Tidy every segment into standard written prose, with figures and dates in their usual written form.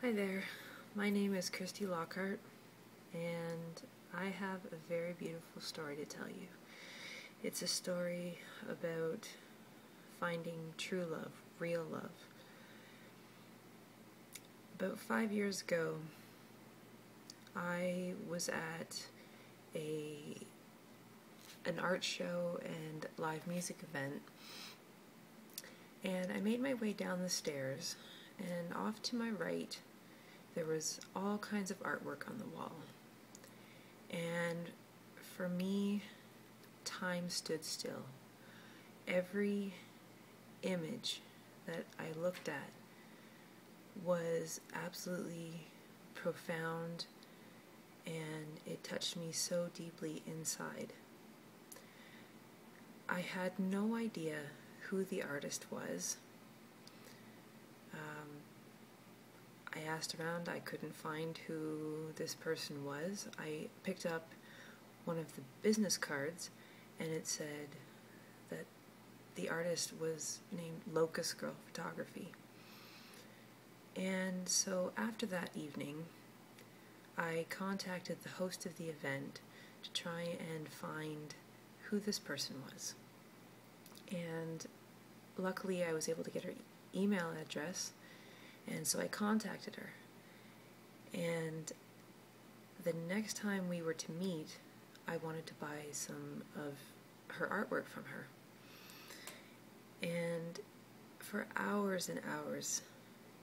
Hi there, my name is Kristy Lockhart, and I have a very beautiful story to tell you. It's a story about finding true love, real love. About 5 years ago, I was at an art show and live music event, and I made my way down the stairs, and off to my right there was all kinds of artwork on the wall. And for me, time stood still. Every image that I looked at was absolutely profound, and it touched me so deeply inside. I had no idea who the artist was. I asked around, I couldn't find who this person was. I picked up one of the business cards, and it said that the artist was named Locust Girl Photography. And so after that evening, I contacted the host of the event to try and find who this person was. And luckily I was able to get her email address, and so I contacted her. And the next time we were to meet, I wanted to buy some of her artwork from her. And for hours and hours,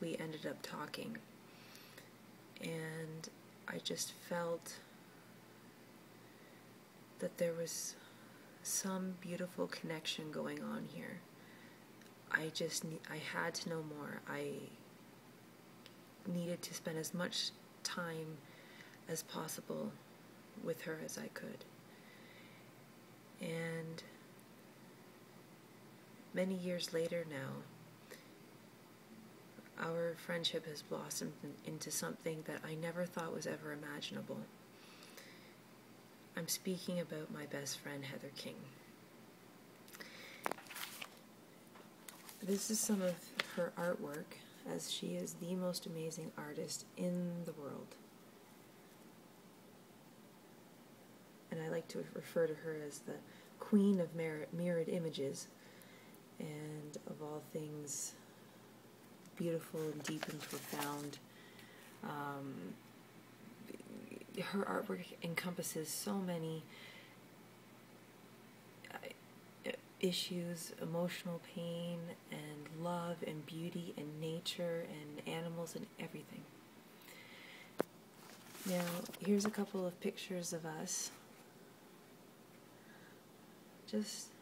we ended up talking. And I just felt that there was some beautiful connection going on here. I had to know more. I needed to spend as much time as possible with her as I could. And many years later now, our friendship has blossomed into something that I never thought was ever imaginable. I'm speaking about my best friend, Heather King. This is some of her artwork, as she is the most amazing artist in the world. And I like to refer to her as the queen of mirrored images, and of all things beautiful and deep and profound. Her artwork encompasses so many issues, emotional pain and love and beauty and nature and animals and everything. Now, here's a couple of pictures of us. Just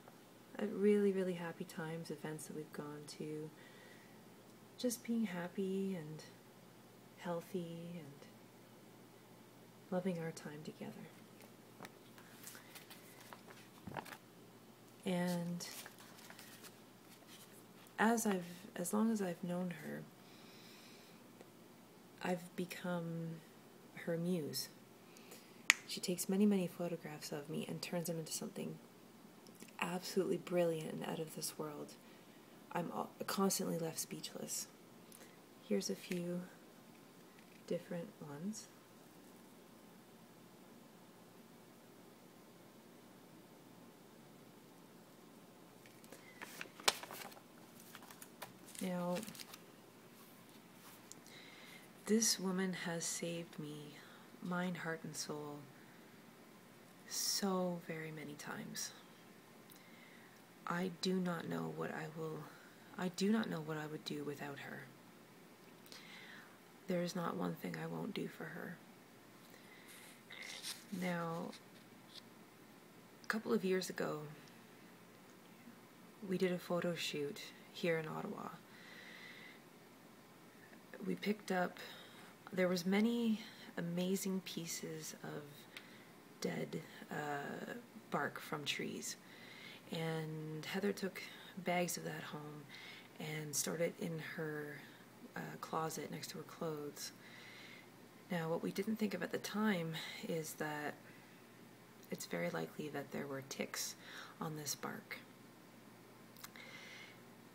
really, really happy times, events that we've gone to. Just being happy and healthy and loving our time together. And as long as I've known her, I've become her muse. She takes many, many photographs of me and turns them into something absolutely brilliant and out of this world. I'm constantly left speechless. Here's a few different ones. Now, this woman has saved me, mind, heart, and soul, so very many times. I do not know what I would do without her. There is not one thing I won't do for her. Now, a couple of years ago, we did a photo shoot here in Ottawa. We picked up, there was many amazing pieces of dead bark from trees, and Heather took bags of that home and stored it in her closet next to her clothes. Now, what we didn't think of at the time is that it's very likely that there were ticks on this bark.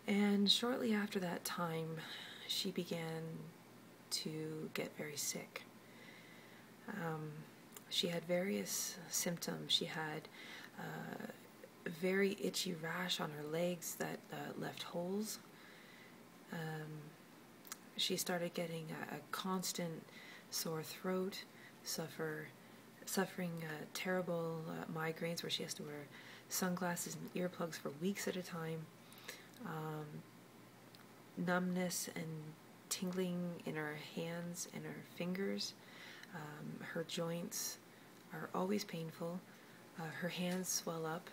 And shortly after that time, she began to get very sick. She had various symptoms. She had a very itchy rash on her legs that left holes. She started getting a constant sore throat, suffering terrible migraines where she has to wear sunglasses and earplugs for weeks at a time, numbness and tingling in her hands and her fingers. Her joints are always painful. Her hands swell up.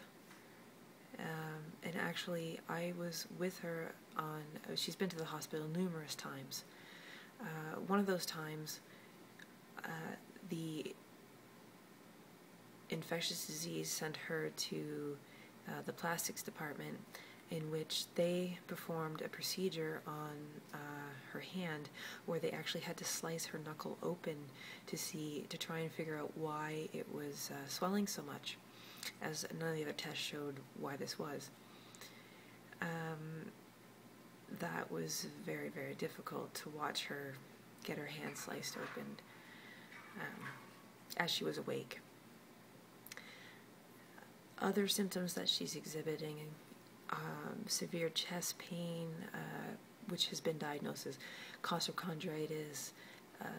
And actually, I was with her on, she's been to the hospital numerous times. One of those times, the infectious disease sent her to the plastics department, in which they performed a procedure on her hand where they actually had to slice her knuckle open to try and figure out why it was swelling so much, as none of the other tests showed why this was. That was very, very difficult to watch her get her hand sliced open as she was awake. Other symptoms that she's exhibiting: severe chest pain, which has been diagnosed as costochondritis,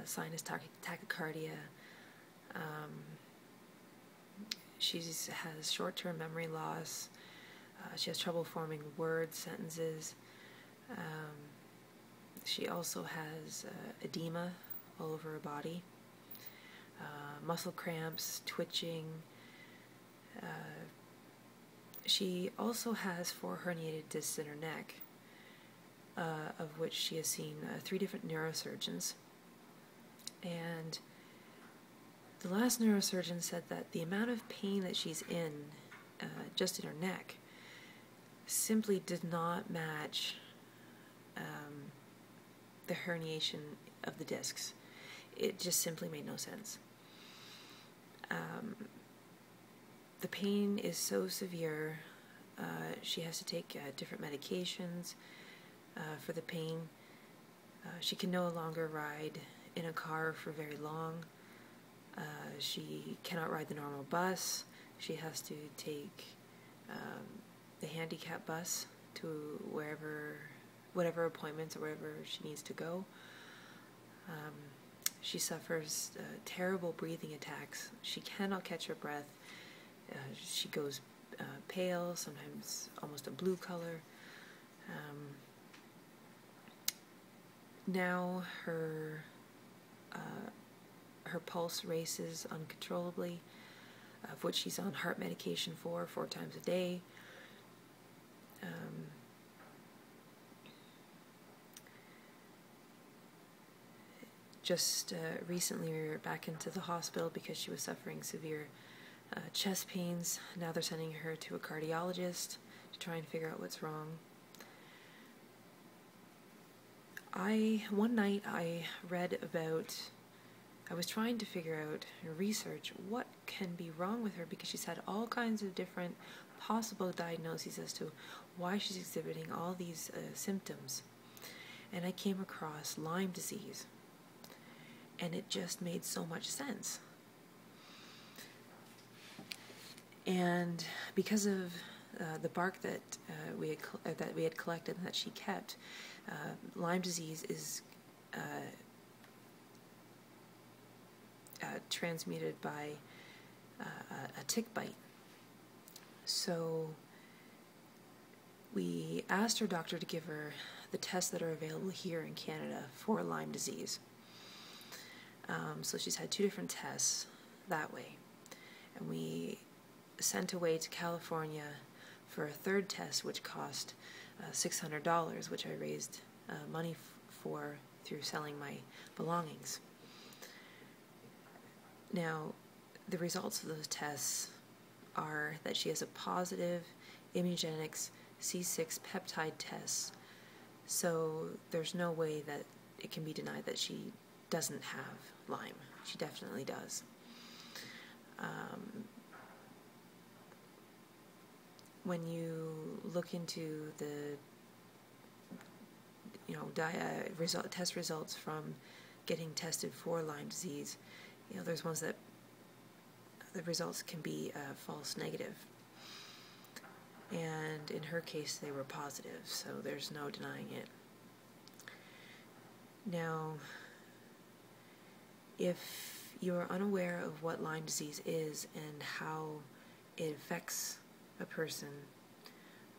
sinus tachycardia. She has short-term memory loss. She has trouble forming words, sentences. She also has edema all over her body, muscle cramps, twitching. She also has 4 herniated discs in her neck, of which she has seen 3 different neurosurgeons. And the last neurosurgeon said that the amount of pain that she's in, just in her neck, simply did not match the herniation of the discs. It just simply made no sense. The pain is so severe. She has to take different medications for the pain. She can no longer ride in a car for very long. She cannot ride the normal bus. She has to take the handicap bus to whatever appointments or wherever she needs to go. She suffers terrible breathing attacks. She cannot catch her breath. She goes pale, sometimes almost a blue color. Now her pulse races uncontrollably, of which she's on heart medication for 4 times a day. Just recently we were back into the hospital because she was suffering severe chest pains. Now they're sending her to a cardiologist to try and figure out what's wrong. One night I was trying to figure out and research what can be wrong with her, because she's had all kinds of different possible diagnoses as to why she's exhibiting all these symptoms. And I came across Lyme disease, and it just made so much sense. And because of the bark that we had collected and that she kept, Lyme disease is transmitted by a tick bite. So we asked her doctor to give her the tests that are available here in Canada for Lyme disease. So she's had 2 different tests that way. And we sent away to California for a 3rd test, which cost $600, which I raised money for through selling my belongings. Now, the results of those tests are that she has a positive immunogenics C6 peptide test. So there's no way that it can be denied that she doesn't have Lyme. She definitely does. When you look into the test results from getting tested for Lyme disease, there's ones that the results can be false negative. And in her case, they were positive, so there's no denying it. Now, if you're unaware of what Lyme disease is and how it affects a person,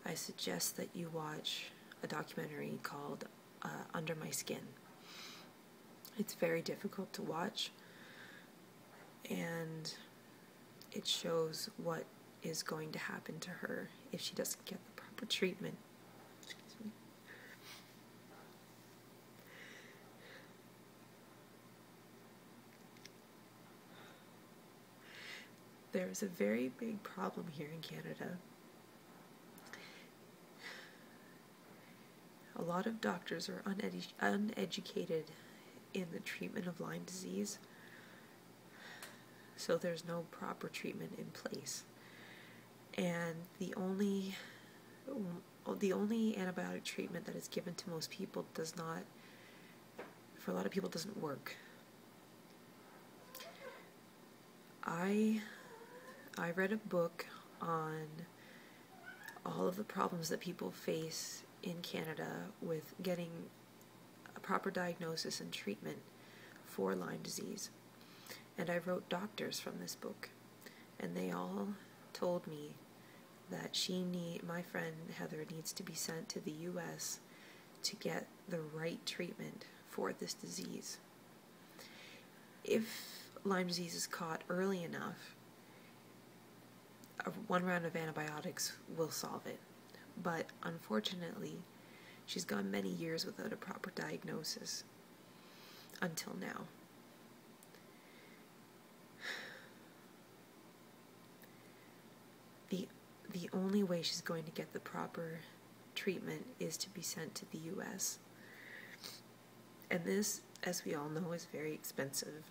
I suggest that you watch a documentary called Under My Skin. It's very difficult to watch, and it shows what is going to happen to her if she doesn't get the proper treatment. Excuse me. There's a very big problem here in Canada. A lot of doctors are uneducated in the treatment of Lyme disease, so there's no proper treatment in place. And the only antibiotic treatment that is given to most people for a lot of people doesn't work. I read a book on all of the problems that people face in Canada with getting a proper diagnosis and treatment for Lyme disease. And I wrote doctors from this book, and they all told me that my friend Heather needs to be sent to the U.S. to get the right treatment for this disease. If Lyme disease is caught early enough, one round of antibiotics will solve it. But unfortunately, she's gone many years without a proper diagnosis until now. The only way she's going to get the proper treatment is to be sent to the U.S. And this, as we all know, is very expensive.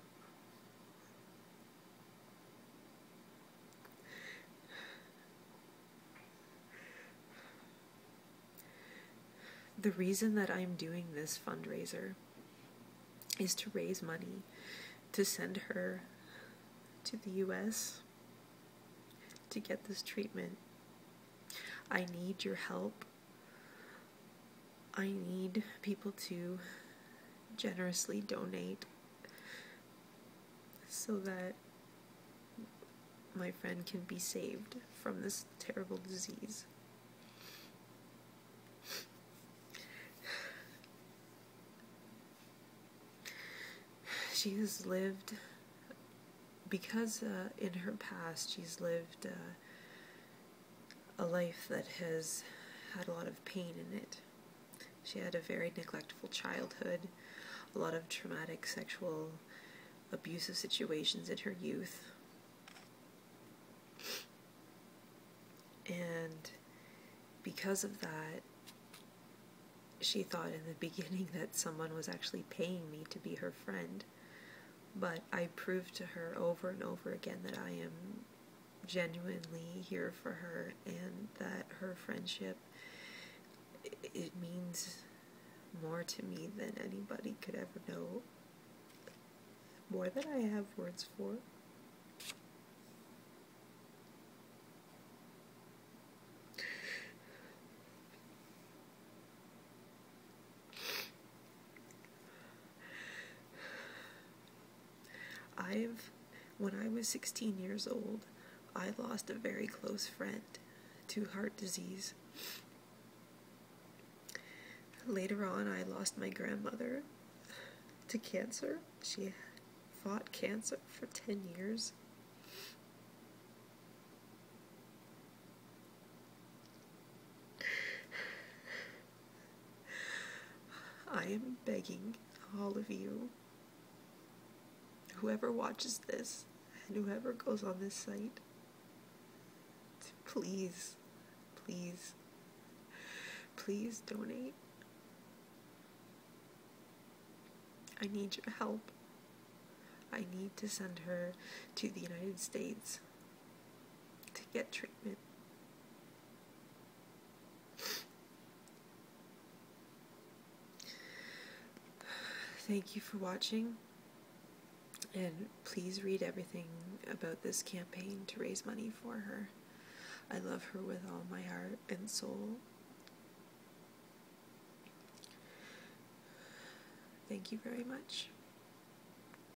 The reason that I'm doing this fundraiser is to raise money to send her to the U.S. to get this treatment. I need your help. I need people to generously donate so that my friend can be saved from this terrible disease. She has lived, because in her past she's lived a life that has had a lot of pain in it. She had a very neglectful childhood, a lot of traumatic sexual abusive situations in her youth. And because of that, she thought in the beginning that someone was actually paying me to be her friend. But I proved to her over and over again that I am genuinely here for her, and that her friendship, it means more to me than anybody could ever know, more than I have words for. When I was 16 years old, I lost a very close friend to heart disease. Later on, I lost my grandmother to cancer. She fought cancer for 10 years. I am begging all of you, whoever watches this and whoever goes on this site, to please, please, please donate. I need your help. I need to send her to the United States to get treatment. Thank you for watching, and please read everything about this campaign to raise money for her. I love her with all my heart and soul. Thank you very much.